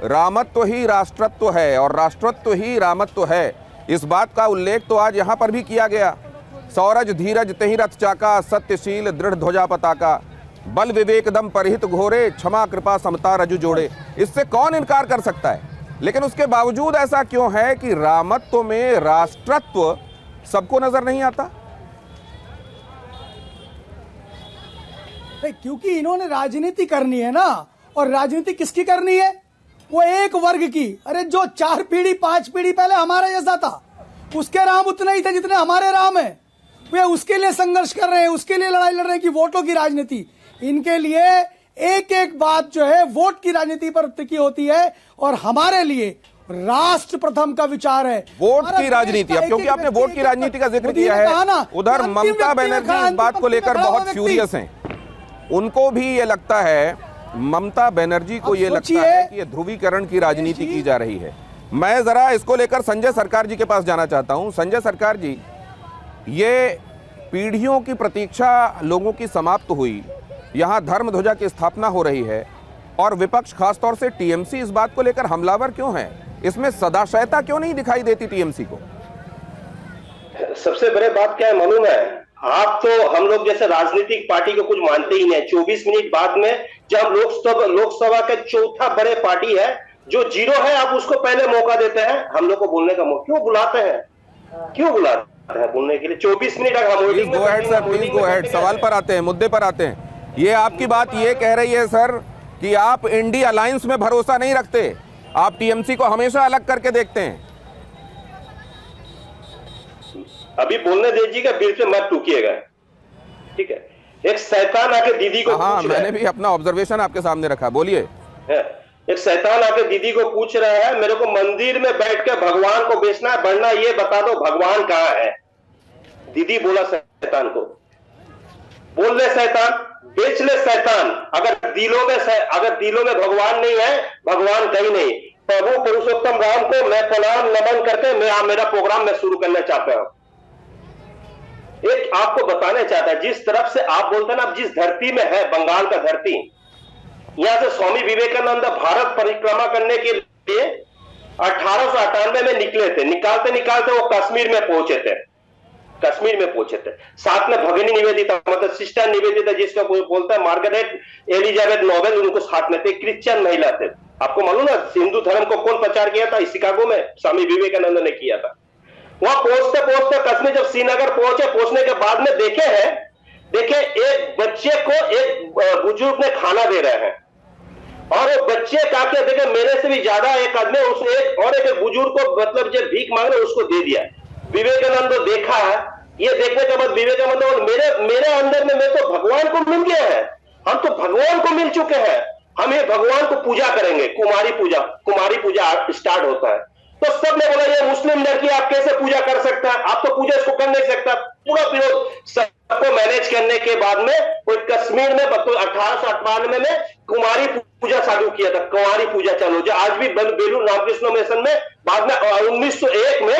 रामत्व ही राष्ट्रत्व है और राष्ट्रत्व ही रामत्व है, इस बात का उल्लेख तो आज यहाँ पर भी किया गया। सौरज धीरज तेहि रथ चाका, सत्यशील दृढ़ ध्वजा पताका, बल विवेक दम परहित घोरे, क्षमा कृपा समता रजु जोड़े। इससे कौन इनकार कर सकता है? लेकिन उसके बावजूद ऐसा क्यों है कि रामत्व में राष्ट्रत्व सबको नजर नहीं आता? क्योंकि इन्होंने राजनीति करनी है ना, और राजनीति किसकी करनी है? वो एक वर्ग की। अरे जो 4 पीढ़ी 5 पीढ़ी पहले हमारे जैसा था, उसके राम उतने ही थे जितने हमारे राम है। वे उसके लिए संघर्ष कर रहे हैं, उसके लिए लड़ाई लड़ रहे हैं कि वोटों की राजनीति। इनके लिए एक एक बात जो है वोट की राजनीति पर टिकी होती है, और हमारे लिए राष्ट्र प्रथम का विचार है। वोट की राजनीति, अब क्योंकि आपने वोट की राजनीति का जिक्र किया है, उधर ममता बनर्जी इस बात को लेकर बहुत फ्यूरियस हैं। उनको भी ये लगता है, ममता बनर्जी को ये लगता है कि ये ध्रुवीकरण की राजनीति की जा रही है। मैं जरा इसको लेकर संजय सरकार जी के पास जाना चाहता हूं। संजय सरकार जी, ये पीढ़ियों की प्रतीक्षा लोगों की समाप्त हुई, यहां धर्म ध्वजा की स्थापना हो रही है, और विपक्ष खासतौर से टीएमसी इस बात को लेकर हमलावर क्यों है? इसमें सदाशयता क्यों नहीं दिखाई देती टीएमसी को? सबसे बड़ी बात क्या है मालूम है? आप तो हम लोग जैसे राजनीतिक पार्टी को कुछ मानते ही नहीं। 24 मिनट बाद में जब लोकसभा के चौथा बड़े पार्टी है जो जीरो है, आप उसको पहले मौका देते हैं हम लोग को बोलने का मौका। क्यों बुलाते हैं, क्यों बुलाते हैं बोलने के लिए? 24 मिनट अगर please go ahead sir, please go ahead. सवाल पर आते हैं, मुद्दे पर आते हैं। ये आपकी बात ये कह रही है सर कि आप इंडी अलायंस में भरोसा नहीं रखते, आप टीएमसी को हमेशा अलग करके देखते हैं। अभी बोलने दीजिएगा, बीच में मत टूकिएगा, ठीक है? एक शैतान आके दीदी को हाँ, मैंने भी अपना ऑब्जर्वेशन आपके सामने रखा, बोलिए। एक शैतान आके दीदी को पूछ रहा है, मेरे को मंदिर में बैठ के भगवान को बेचना है, बढ़ना, ये बता दो भगवान कहाँ है? दीदी बोला शैतान को, बोल ले शैतान, बेच ले शैतान। अगर दिलों में भगवान नहीं है, भगवान कहीं नहीं। प्रभु पुरुषोत्तम राम को मैं प्रणाम नमन करके मैं मेरा प्रोग्राम में शुरू करना चाहता हूं। एक आपको बताना चाहता है, जिस तरफ से आप बोलते हैं ना, जिस धरती में है, बंगाल का धरती, यहां से स्वामी विवेकानंद भारत परिक्रमा करने के लिए 1898 में निकले थे। निकालते निकालते वो कश्मीर में पहुंचे थे। साथ में भगिनी निवेदिता, मतलब सिस्टर निवेदिता जिसको बोलता है, मार्गरेट एलिजाबेथ नोबेल, उनको साथ में थे। क्रिश्चियन महिला थे। आपको मालूम है हिंदू धर्म को कौन प्रचार किया था? शिकागो में स्वामी विवेकानंद ने किया था। वहां पहुंचते कश्मीर जब श्रीनगर पहुंचने के बाद में देखे एक बच्चे को एक बुजुर्ग ने खाना दे रहे हैं, और वो बच्चे काके देखे मेरे से भी ज्यादा एक आदमी एक बुजुर्ग को, मतलब जब भीख मांग रहे उसको दे दिया। विवेकानंद को देखा, ये देखने के बाद विवेकानंद, मेरे अंदर में मैं तो भगवान को मिल गया है, हम तो भगवान को मिल चुके हैं, हम ये भगवान को पूजा करेंगे। कुमारी पूजा स्टार्ट होता है। तो सबने बोला ये मुस्लिम लड़की आप कैसे पूजा कर सकता है, आप तो पूजा इसको कर नहीं सकता। पूरा विरोध सबको मैनेज करने के बाद में कोई कश्मीर में 1898 में कुमारी पूजा चालू किया था। कुमारी पूजा चालू, जो आज भी बेलूर रामकृष्ण मिशन में, बाद में 1901 में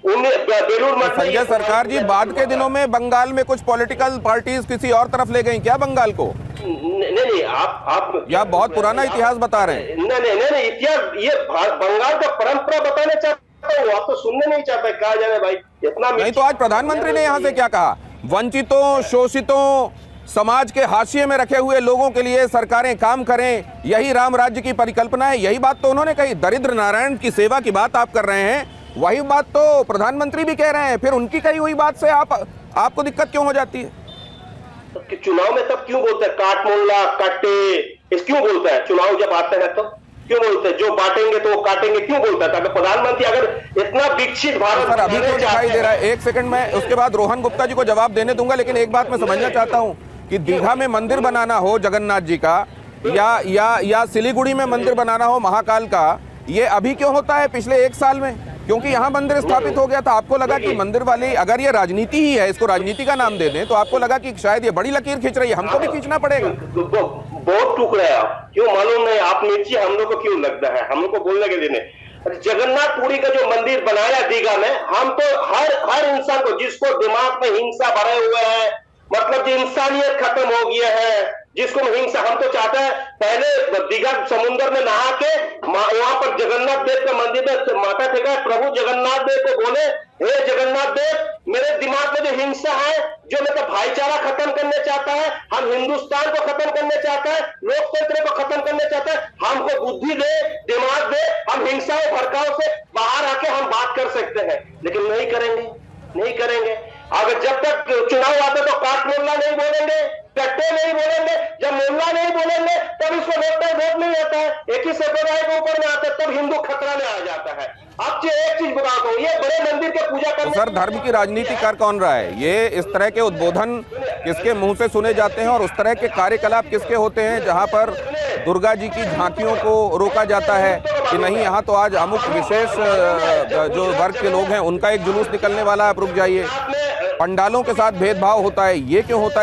बेलूर मठ। संजय सरकार जी, बाद के दिनों में बंगाल में कुछ पॉलिटिकल पार्टीज किसी और तरफ ले गई क्या बंगाल को? नहीं, आप या बहुत पुराना इतिहास बता रहे हैं? नहीं, इतिहास ये बंगाल का परंपरा बताना चाहता हूँ, आप तो सुनने नहीं चाहते। कहा जाए भाई इतना नहीं, तो आज प्रधानमंत्री ने यहाँ से क्या कहा? वंचितों, शोषितों, समाज के हाशिए में रखे हुए लोगों के लिए सरकारें काम करें, यही राम राज्य की परिकल्पना है, यही बात तो उन्होंने कही। दरिद्र नारायण की सेवा की बात आप कर रहे हैं, वही बात तो प्रधानमंत्री भी कह रहे हैं। फिर उनकी कही हुई बात से आपको दिक्कत क्यों हो जाती है? कि चुनाव में तब क्यों बोलते हैं काट मोहल्ला कट्टे, इस क्यों बोलते हैं? चुनाव जब आते हैं तो क्यों बोलते हैं जो बांटेंगे तो वो काटेंगे, क्यों बोलता है? अगर प्रधानमंत्री अगर इतना विकसित भारत सर अभी तो दिखाई दे रहा है। एक सेकंड में उसके बाद रोहन गुप्ता जी को जवाब देने दूंगा, लेकिन एक बात मैं समझना चाहता हूं कि दीघा में मंदिर बनाना हो जगन्नाथ जी का, या सिलीगुड़ी में मंदिर बनाना हो महाकाल का, ये अभी क्यों होता है पिछले 1 साल में? क्योंकि यहाँ मंदिर स्थापित हो गया था। आपको लगा कि मंदिर वाली, अगर ये राजनीति ही है, इसको राजनीति का नाम दे दें, तो आपको लगा कि शायद ये बड़ी लकीर खींच रही है, हमको भी खींचना पड़ेगा। बहुत टूक रहे आप, क्यों मालूम नहीं? आप मिर्ची हम लोग को क्यों लगता है? हम लोग को बोलने के लिए जगन्नाथपुरी का जो मंदिर बनाया दीघा में, हम तो हर इंसान को, जिसको दिमाग में हिंसा भरे हुए है, मतलब जो इंसानियत खत्म हो गया है, जिसको हिंसा, हम तो चाहते हैं पहले दीघा समुद्र में नहा के वहां जगन्नाथ देव के मंदिर में माथा टेका, प्रभु जगन्नाथ देव को बोले, हे जगन्नाथ देव, मेरे दिमाग में जो हिंसा है, जो मतलब भाईचारा खत्म करने चाहता है, हम हिंदुस्तान को खत्म करने चाहता है, लोकतंत्र को खत्म करने चाहता है, हमको बुद्धि दे, दिमाग दे, हम हिंसा और भड़काव से बाहर आके हम बात कर सकते हैं, लेकिन नहीं करेंगे, नहीं करेंगे। अगर जब तक चुनाव आते तो काट मोहल्ला नहीं बोलेंगे, कट्टे नहीं बोलेंगे, जब मोहल्ला नहीं बोलेंगे तब इसको वोट नहीं आता है, एक ही संप्रदाय के ऊपर में आता है, तब हिंदू खतरा में आ जाता है। अब एक चीज बता दो, ये बड़े मंदिर के पूजा करने, सर धर्म की राजनीति कर कौन रहा है? ये इस तरह के उद्बोधन किसके मुंह से सुने जाते हैं और उस तरह के कार्यकलाप किसके होते हैं जहां पर दुर्गा जी की झांकियों को रोका जाता है कि नहीं, यहाँ तो आज अमुक विशेष जो वर्ग के लोग हैं उनका एक जुलूस निकलने वाला है, आप रुक जाइए। पंडालों के साथ भेदभाव होता है, ये क्यों होता है?